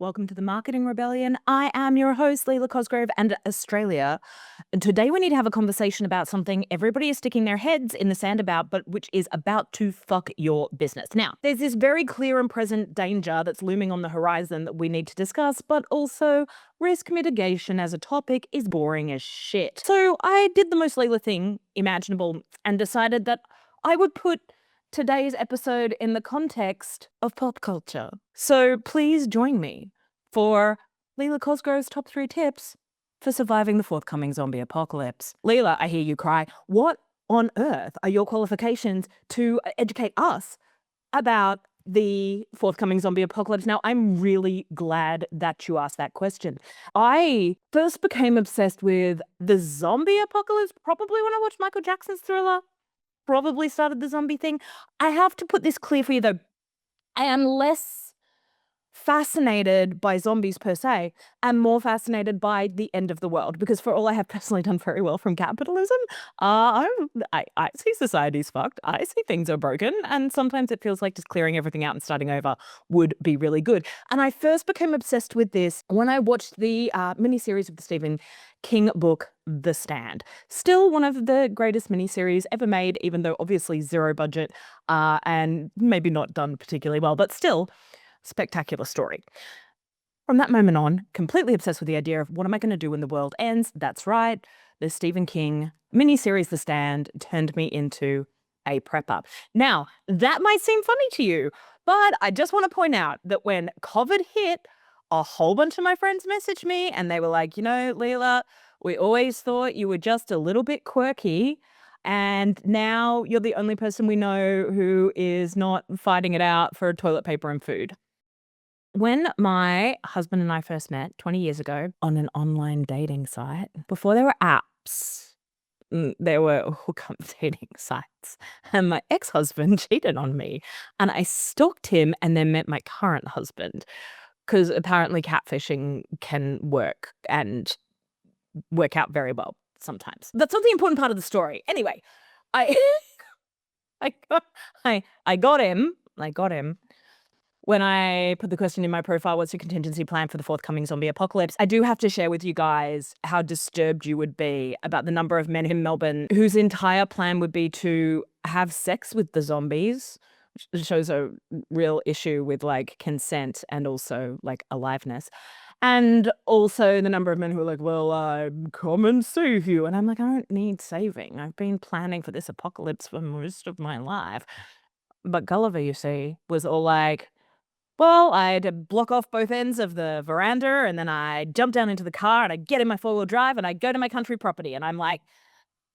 Welcome to the Marketing Rebellion. I am your host, Leila Cosgrove, and Australia. And today we need to have a conversation about something everybody is sticking their heads in the sand about, but which is about to fuck your business. Now, there's this very clear and present danger that's looming on the horizon that we need to discuss, but also risk mitigation as a topic is boring as shit. So I did the most Leila thing imaginable and decided that I would put today's episode in the context of pop culture. So please join me for Leila Cosgrove's top 3 tips for surviving the forthcoming zombie apocalypse. Leila, I hear you cry, what on earth are your qualifications to educate us about the forthcoming zombie apocalypse? Now, I'm really glad that you asked that question. I first became obsessed with the zombie apocalypse probably when I watched Michael Jackson's Thriller. Probably started the zombie thing. I have to put this clear for you though. I am less fascinated by zombies per se and more fascinated by the end of the world, because for all I have personally done very well from capitalism, I see society's fucked. I see things are broken, and sometimes it feels like just clearing everything out and starting over would be really good. And I first became obsessed with this when I watched the miniseries of the Stephen King book, The Stand. Still one of the greatest miniseries ever made, even though obviously zero budget and maybe not done particularly well, but still spectacular story. From that moment on, completely obsessed with the idea of what am I going to do when the world ends? That's right. The Stephen King miniseries, The Stand, turned me into a prepper. Now, that might seem funny to you, but I just want to point out that when COVID hit, a whole bunch of my friends messaged me and they were like, Leila, we always thought you were just a little bit quirky. And now you're the only person we know who is not fighting it out for toilet paper and food. When my husband and I first met 20 years ago on an online dating site, before there were apps, there were hookup dating sites, and my ex-husband cheated on me, and I stalked him and then met my current husband, because apparently catfishing can work and work out very well sometimes. That's not the important part of the story. Anyway, I I got him. When I put the question in my profile, what's your contingency plan for the forthcoming zombie apocalypse? I do have to share with you guys how disturbed you would be about the number of men in Melbourne whose entire plan would be to have sex with the zombies, which shows a real issue with like consent and also like aliveness. And also the number of men who are like, well, come and save you. And I'm like, I don't need saving. I've been planning for this apocalypse for most of my life. But Gulliver, you see, was all like, well, I'd block off both ends of the veranda and then I'd jump down into the car and I'd get in my 4-wheel drive and I'd go to my country property. And I'm like,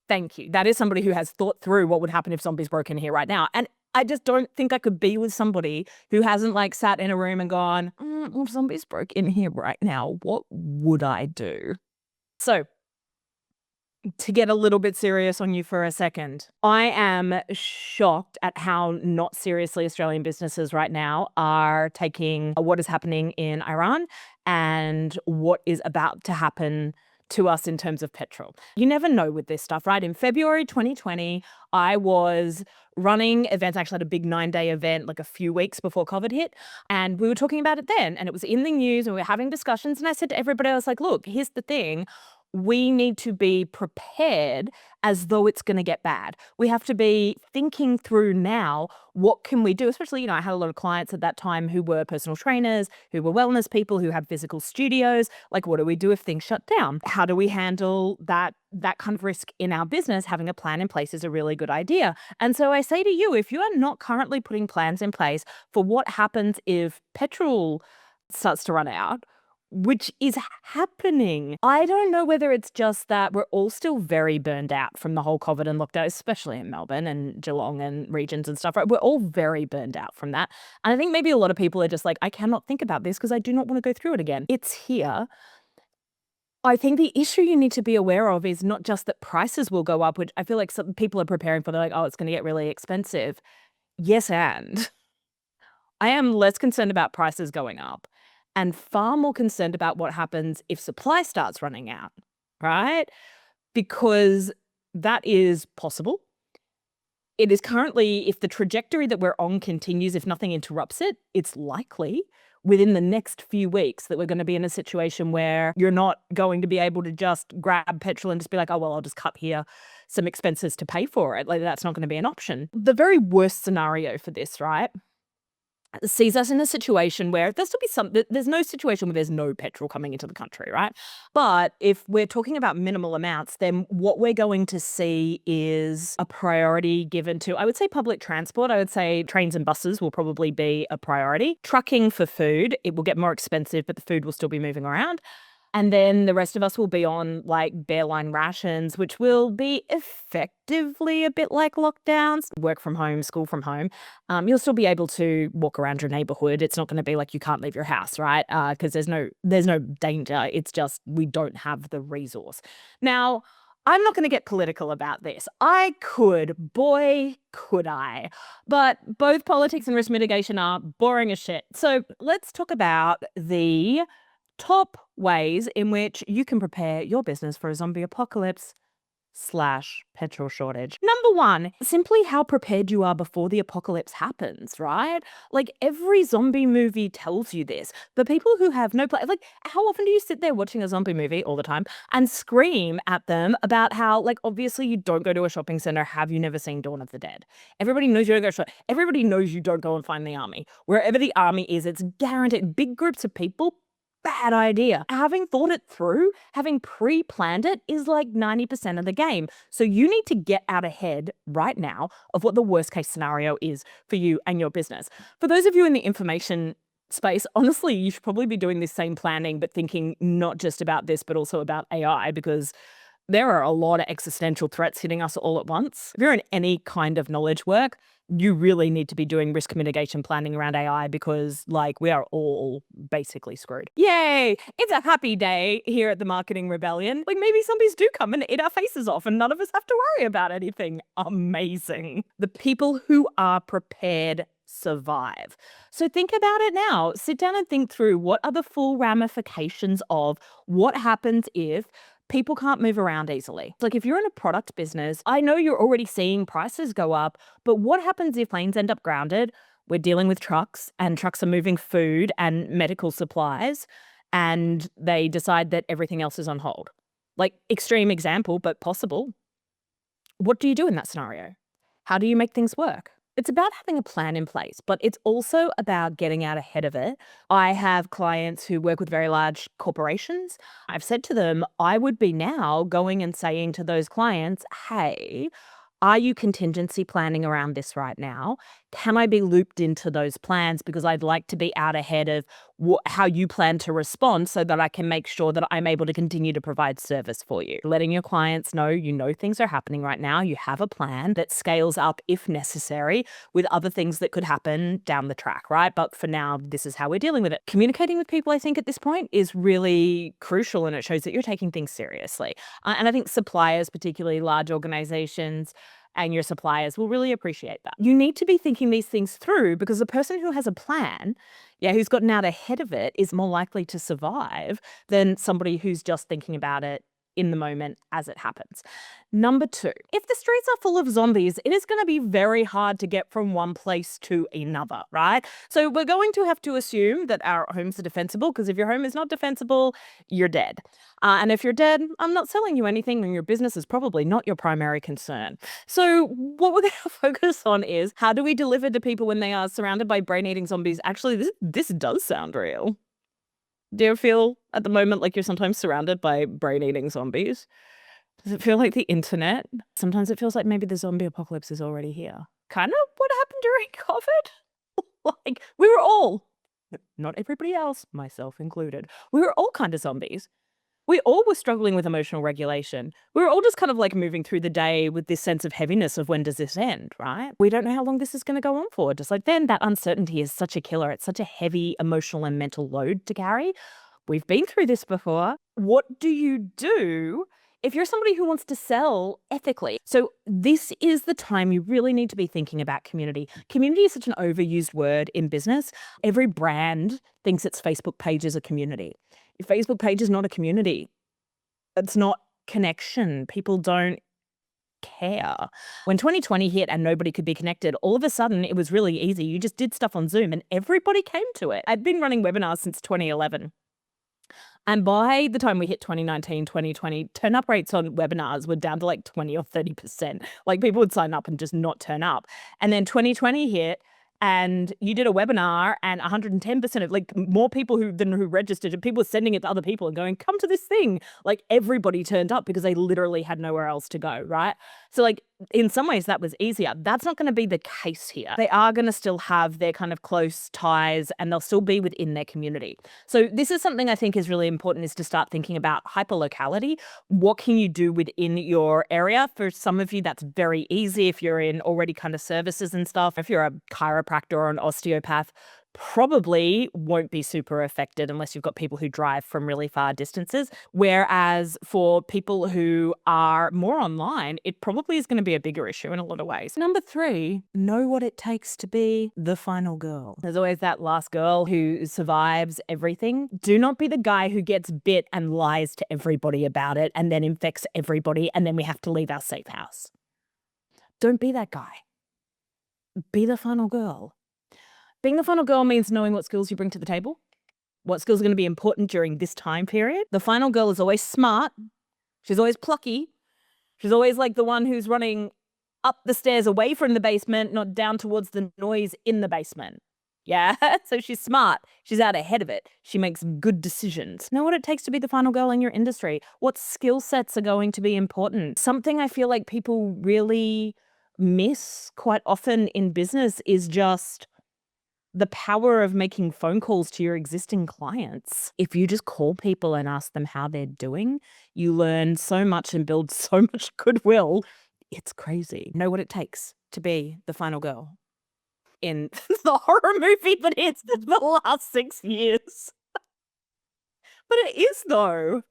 thank you. That is somebody who has thought through what would happen if zombies broke in here right now. And I just don't think I could be with somebody who hasn't like sat in a room and gone, if zombies broke in here right now, what would I do? So to get a little bit serious on you for a second, I am shocked at how not seriously Australian businesses right now are taking what is happening in Iran and what is about to happen to us in terms of petrol. You never know with this stuff, right? In February 2020, I was running events. I actually had a big 9-day event like a few weeks before COVID hit. And we were talking about it then. And it was in the news and we were having discussions. And I said to everybody, I was like, look, here's the thing. We need to be prepared as though it's going to get bad. We have to be thinking through now, what can we do? Especially, I had a lot of clients at that time who were personal trainers, who were wellness people, who had physical studios. Like, what do we do if things shut down? How do we handle that kind of risk in our business? Having a plan in place is a really good idea. And so I say to you, if you are not currently putting plans in place for what happens if petrol starts to run out, which is happening. I don't know whether it's just that we're all still very burned out from the whole COVID and lockdown, especially in Melbourne and Geelong and regions and stuff, right? We're all very burned out from that. And I think maybe a lot of people are just like, I cannot think about this because I do not want to go through it again. It's here. I think the issue you need to be aware of is not just that prices will go up, which I feel like some people are preparing for. They're like, oh, it's going to get really expensive. Yes, and I am less concerned about prices going up and far more concerned about what happens if supply starts running out, right? Because that is possible. It is currently, if the trajectory that we're on continues, if nothing interrupts it, it's likely within the next few weeks that we're going to be in a situation where you're not going to be able to just grab petrol and just be like, oh, well, I'll just cut here some expenses to pay for it. Like, that's not going to be an option. The very worst scenario for this, right, sees us in a situation where there's no situation where there's no petrol coming into the country, right? But if we're talking about minimal amounts, then what we're going to see is a priority given to, I would say, public transport. I would say trains and buses will probably be a priority. Trucking for food, it will get more expensive, but the food will still be moving around. And then the rest of us will be on like bare line rations, which will be effectively a bit like lockdowns. Work from home, school from home. You'll still be able to walk around your neighborhood. It's not going to be like you can't leave your house, right? Because there's no danger. It's just we don't have the resource. Now, I'm not going to get political about this. I could, boy, could I. But both politics and risk mitigation are boring as shit. So let's talk about the top ways in which you can prepare your business for a zombie apocalypse / petrol shortage. Number one, simply how prepared you are before the apocalypse happens, right? Like, every zombie movie tells you this. The people who have no plan, like, how often do you sit there watching a zombie movie all the time and scream at them about how, like, obviously you don't go to a shopping center. Have you never seen Dawn of the Dead? Everybody knows you don't go shop. Everybody knows you don't go and find the army. Wherever the army is, it's guaranteed. Big groups of people, bad idea. Having thought it through, having pre-planned it is like 90% of the game. So you need to get out ahead right now of what the worst case scenario is for you and your business. For those of you in the information space, honestly, you should probably be doing this same planning, but thinking not just about this, but also about AI, because there are a lot of existential threats hitting us all at once. If you're in any kind of knowledge work, you really need to be doing risk mitigation planning around AI, because like we are all basically screwed. Yay! It's a happy day here at the Marketing Rebellion. Like, maybe zombies do come and eat our faces off and none of us have to worry about anything. Amazing. The people who are prepared survive. So think about it now. Sit down and think through what are the full ramifications of what happens if people can't move around easily. Like, if you're in a product business, I know you're already seeing prices go up, but what happens if planes end up grounded? We're dealing with trucks, and trucks are moving food and medical supplies, and they decide that everything else is on hold. Like, extreme example, but possible. What do you do in that scenario? How do you make things work? It's about having a plan in place, but it's also about getting out ahead of it. I have clients who work with very large corporations. I've said to them, I would be now going and saying to those clients, hey, are you contingency planning around this right now? Can I be looped into those plans? Because I'd like to be out ahead of how you plan to respond, so that I can make sure that I'm able to continue to provide service for you. Letting your clients know you know things are happening right now. You have a plan that scales up if necessary with other things that could happen down the track, right? But for now, this is how we're dealing with it. Communicating with people, I think, at this point is really crucial, and it shows that you're taking things seriously. And I think suppliers, particularly large organizations, and your suppliers will really appreciate that. You need to be thinking these things through, because the person who has a plan, who's gotten out ahead of it, is more likely to survive than somebody who's just thinking about it in the moment as it happens. Number two, if the streets are full of zombies, it is going to be very hard to get from one place to another, right? So we're going to have to assume that our homes are defensible, because if your home is not defensible, you're dead. And if you're dead, I'm not selling you anything, and your business is probably not your primary concern. So what we're going to focus on is, how do we deliver to people when they are surrounded by brain-eating zombies? Actually, this does sound real. Do you feel at the moment like you're sometimes surrounded by brain-eating zombies? Does it feel like the internet? Sometimes it feels like maybe the zombie apocalypse is already here. Kind of what happened during COVID. Like, we were all, not everybody else, myself included, we were all kind of zombies. We all were struggling with emotional regulation. We were all just kind of like moving through the day with this sense of heaviness of, when does this end, right? We don't know how long this is going to go on for. Just like then, that uncertainty is such a killer. It's such a heavy emotional and mental load to carry. We've been through this before. What do you do if you're somebody who wants to sell ethically? So this is the time you really need to be thinking about community. Community is such an overused word in business. Every brand thinks its Facebook page is a community. Your Facebook page is not a community. It's not connection. People don't care. When 2020 hit and nobody could be connected, all of a sudden it was really easy. You just did stuff on Zoom and everybody came to it. I'd been running webinars since 2011. And by the time we hit 2019, 2020, turn up rates on webinars were down to like 20 or 30%. Like people would sign up and just not turn up. And then 2020 hit and you did a webinar and 110% of like more people who registered, and people were sending it to other people and going, come to this thing. Like everybody turned up because they literally had nowhere else to go, right? So like in some ways that was easier. That's not going to be the case here. They are going to still have their kind of close ties and they'll still be within their community. So this is something I think is really important, is to start thinking about hyperlocality. What can you do within your area? For some of you, that's very easy if you're in already kind of services and stuff. If you're a chiropractor or an osteopath, probably won't be super affected unless you've got people who drive from really far distances. Whereas for people who are more online, it probably is going to be a bigger issue in a lot of ways. Number 3, know what it takes to be the final girl. There's always that last girl who survives everything. Do not be the guy who gets bit and lies to everybody about it and then infects everybody and then we have to leave our safe house. Don't be that guy. Be the final girl. Being the final girl means knowing what skills you bring to the table, what skills are going to be important during this time period. The final girl is always smart. She's always plucky. She's always like the one who's running up the stairs away from the basement, not down towards the noise in the basement. Yeah, so she's smart. She's out ahead of it. She makes good decisions. Know what it takes to be the final girl in your industry. What skill sets are going to be important. Something I feel like people really miss quite often in business is just the power of making phone calls to your existing clients. If you just call people and ask them how they're doing, you learn so much and build so much goodwill. It's crazy. Know what it takes to be the final girl in the horror movie that it's the last 6 years. But it is though.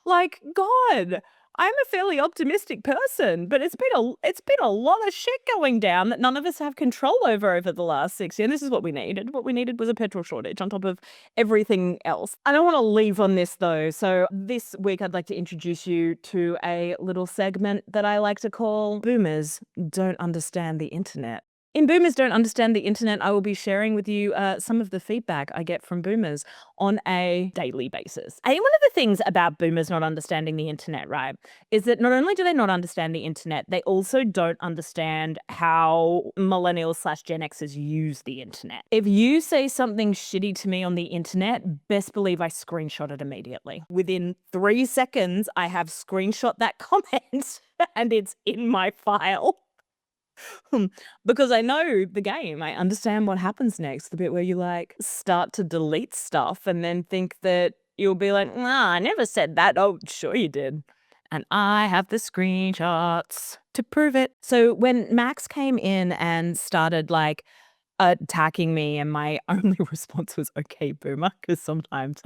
Like, God, I'm a fairly optimistic person, but it's been a lot of shit going down that none of us have control over the last 6 years. And this is what we needed. What we needed was a petrol shortage on top of everything else. I don't want to leave on this though. So this week I'd like to introduce you to a little segment that I like to call Boomers Don't Understand the Internet. In Boomers Don't Understand the Internet, I will be sharing with you some of the feedback I get from boomers on a daily basis. I think one of the things about boomers not understanding the internet, right, is that not only do they not understand the internet, they also don't understand how millennials/Gen Xers use the internet. If you say something shitty to me on the internet, best believe I screenshot it immediately. Within 3 seconds, I have screenshot that comment and it's in my file. Because I know the game. I understand what happens next. The bit where you like start to delete stuff and then think that you'll be like, nah, I never said that. Oh, sure you did. And I have the screenshots to prove it. So when Max came in and started like attacking me, and my only response was, okay, boomer, because sometimes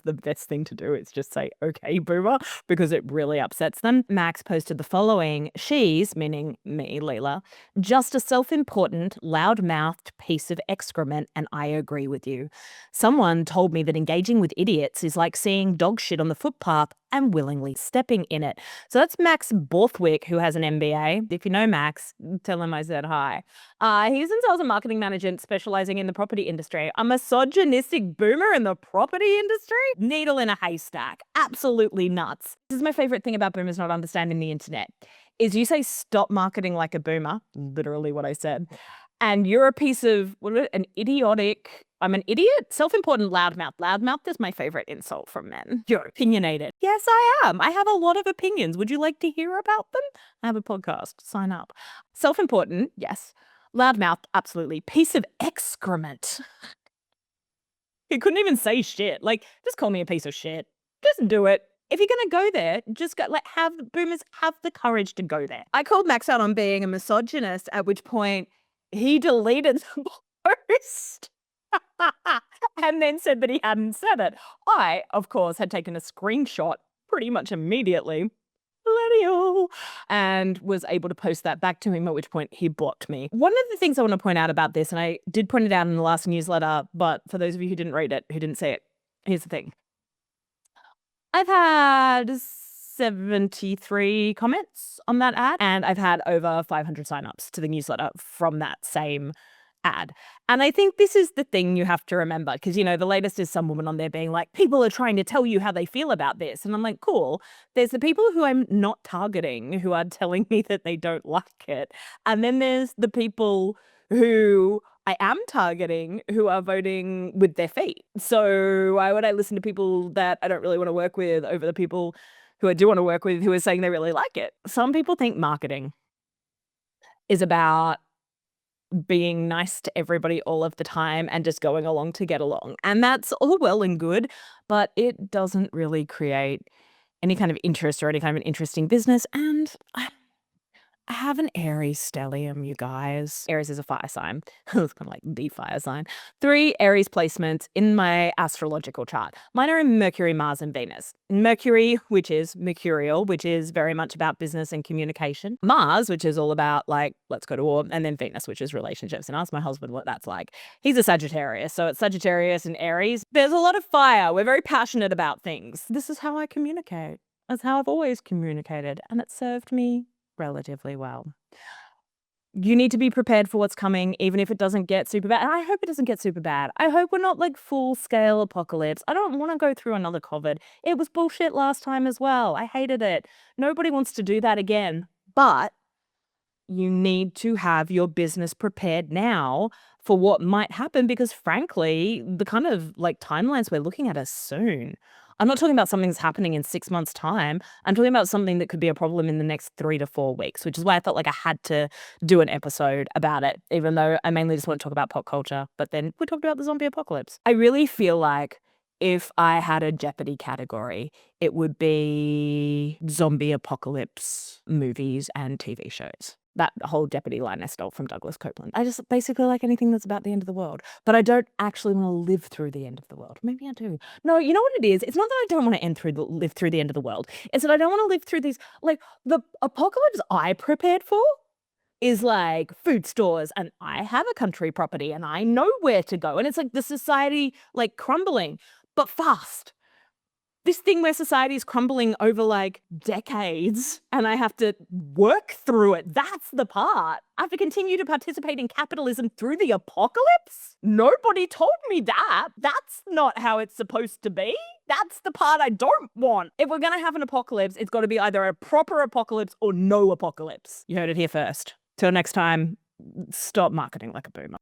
the best thing to do is just say, okay, boomer, because it really upsets them. Max posted the following: she's, meaning me, Leela, just a self-important, loud-mouthed piece of excrement, and I agree with you. Someone told me that engaging with idiots is like seeing dog shit on the footpath and willingly stepping in it. So that's Max Borthwick, who has an MBA. If you know Max, tell him I said hi. He's in sales and marketing management, specializing in the property industry. A misogynistic boomer in the property industry? Needle in a haystack. Absolutely nuts. This is my favorite thing about boomers not understanding the internet, is you say stop marketing like a boomer, literally what I said, and you're a piece of, I'm an idiot? Self-important loudmouth. Loudmouth is my favorite insult from men. You're opinionated. Yes, I am. I have a lot of opinions. Would you like to hear about them? I have a podcast. Sign up. Self-important, yes. Loudmouth, absolutely. Piece of excrement. He couldn't even say shit. Like, just call me a piece of shit. Just do it. If you're going to go there, just go, like, boomers have the courage to go there. I called Max out on being a misogynist, at which point he deleted the post. And then said that he hadn't said it. I, of course, had taken a screenshot pretty much immediately, millennial, and was able to post that back to him, at which point he blocked me. One of the things I want to point out about this, and I did point it out in the last newsletter, but for those of you who didn't read it, who didn't see it, here's the thing. I've had 73 comments on that ad, and I've had over 500 signups to the newsletter from that same ad. And I think this is the thing you have to remember, because, the latest is some woman on there being like, people are trying to tell you how they feel about this. And I'm like, cool. There's the people who I'm not targeting who are telling me that they don't like it. And then there's the people who I am targeting who are voting with their feet. So why would I listen to people that I don't really want to work with over the people who I do want to work with who are saying they really like it? Some people think marketing is about being nice to everybody all of the time and just going along to get along. And that's all well and good, but it doesn't really create any kind of interest or any kind of an interesting business. And I have an Aries stellium, you guys. Aries is a fire sign. It's kind of like the fire sign. 3 Aries placements in my astrological chart. Mine are in Mercury, Mars, and Venus. Mercury, which is mercurial, which is very much about business and communication. Mars, which is all about like, let's go to war. And then Venus, which is relationships. And ask my husband what that's like. He's a Sagittarius. So it's Sagittarius and Aries. There's a lot of fire. We're very passionate about things. This is how I communicate. That's how I've always communicated. And it served me relatively well. You need to be prepared for what's coming, even if it doesn't get super bad. And I hope it doesn't get super bad. I hope we're not like full scale apocalypse. I don't want to go through another COVID. It was bullshit last time as well. I hated it. Nobody wants to do that again. But you need to have your business prepared now for what might happen, because frankly, the kind of like timelines we're looking at are soon. I'm not talking about something that's happening in 6 months' time. I'm talking about something that could be a problem in the next 3 to 4 weeks, which is why I felt like I had to do an episode about it, even though I mainly just want to talk about pop culture. But then we talked about the zombie apocalypse. I really feel like if I had a Jeopardy category, it would be zombie apocalypse movies and TV shows. That whole Jeopardy line I stole from Douglas Copeland. I just basically like anything that's about the end of the world. But I don't actually want to live through the end of the world. Maybe I do. No, you know what it is? It's not that I don't want to live through the end of the world. It's that I don't want to live through these, like, the apocalypse I prepared for is like food stores, and I have a country property and I know where to go. And it's like the society like crumbling, but fast. This thing where society is crumbling over like decades and I have to work through it. That's the part. I have to continue to participate in capitalism through the apocalypse? Nobody told me that. That's not how it's supposed to be. That's the part I don't want. If we're going to have an apocalypse, it's got to be either a proper apocalypse or no apocalypse. You heard it here first. Till next time, stop marketing like a boomer.